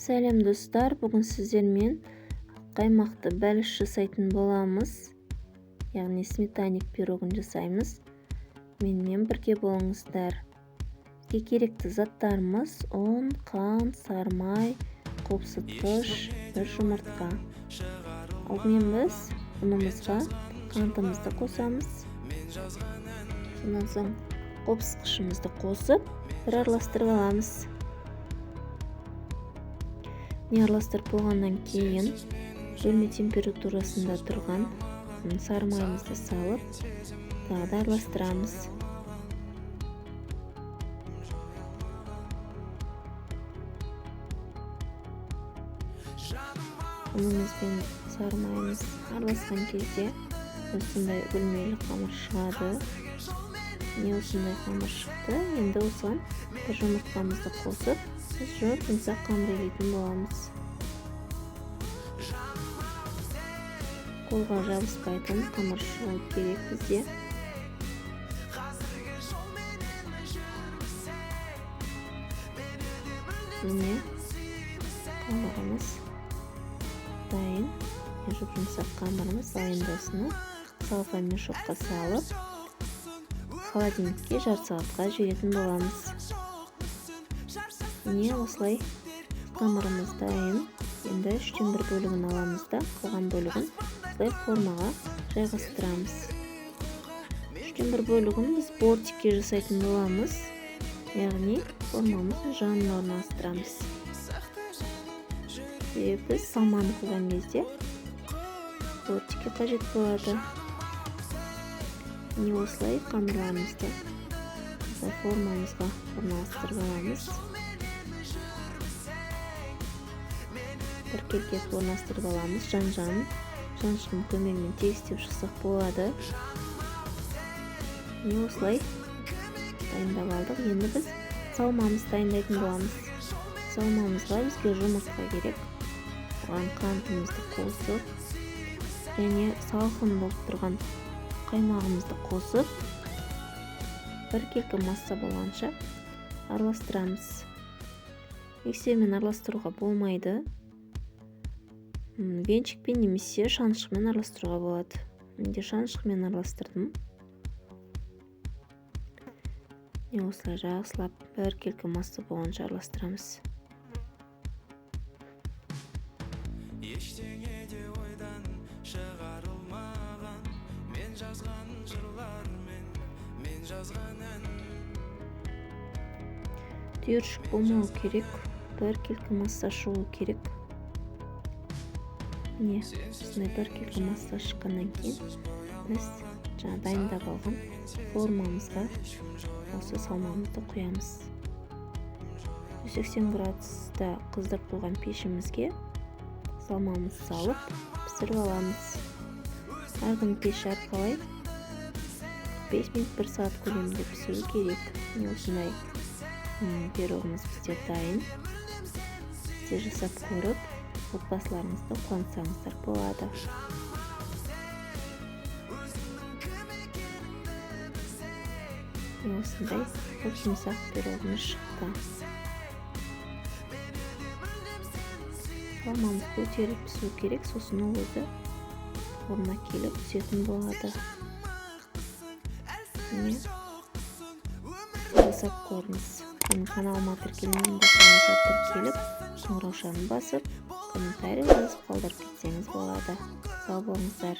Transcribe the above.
Сәлем достар, бүгін сіздермен қаймақты бәліш жасайтын боламыз. Яғни сметаник пирогын жасаймыз. Менімен бірге болыңыздар. Бізге керекті заттарымыз: ұн, қант, сары май, қопсытқыш, бір жұмыртқа. Алдымен біз ұнымызға қантымызды қосамыз. Сонан соң қопсытқышымызды қосып, бір араластырып аламыз. Араластырып болғаннан кейін бөлме температурасында тұрған сары майымызды салып, тағы да араластырамыз. Ұнымыз бен сары майымыз араласқан кезде осындай бөлмелі қамыр шығады. Осындай қамыр шықты. Енді осыған бір жұмыртқамызды қосып, біз жұмсақ қамыр егетін боламыз. Қолға жабыспайтын қамыр шығу керек бізде. Міне қамырымыз дайын. Жұмсақ қамырымыз дайын осыны салфан мешокқа салып, холодильникке жарты сағатқа жіберетін боламыз. Міне осылай қамырымыз дайын. Енді 1/3 бөлігін аламыз да, қалған бөлігін осылай формаға жайғастырамыз. 1/3 бөлігін біз бортикке жасайтын боламыз. Яғни формамыздың жанына орналастырамыз. Біз салманы қылған кезде бортикке қажет болады. Міне осылай қамырларымызды формамызға орналастырып аламыз. Біркелкеп орналастырып аламыз. Жаншқын көмегімен тегістеп шықсақ болады. Міне осылай дайындап алдық. Енді біз салмамызды дайындайтын боламыз. Салмамызға бізге жұмыртқа керек. Оған қантымызды қосып, және салқын болып тұрған қаймағымызды қосып, біркелкі масса болғанша араластырамыз. Миксермен араластыруға болмайды. Венчикпен немесе шанышқымен араластыруға болады. Менде шанышқымен араластырдым. Осылай жақсылап біркелкі масса болғанша араластырамыз. Ештеңеде ойдан шығарылмаған, мен жазған жырлар мен жазған ән. Түйіршік болмау керек, біркелкі масса шығу керек. Міне, осындай біркелкі масса шыққаннан кейін біз жаңа дайындап алған формамызға осы салмамызды құямыз. 180 градуста қыздырып қойған пешімізге салмамызды салып пісіріп аламыз. Әркім пеш әрқалай 5 минут 1 сағат көлемінде пісіру керек. Осындай пирогымыз бізде дайын. Сіздер жасап көріп, отбасыларыңызды қуантсаңыздар болады. Осындай жұмсақ пирогымыз шықты. Салмамыз көтеріліп пісу керек, сосын ол өзі орнына келіп түсетін болады. Міне жасап көріңіз. Каналыма тіркелмеген болсаңыздар тіркеліп, қоңыраушаны басып, комментарий жазып қалдырып кетсеңіз болады. Сау болыңыздар.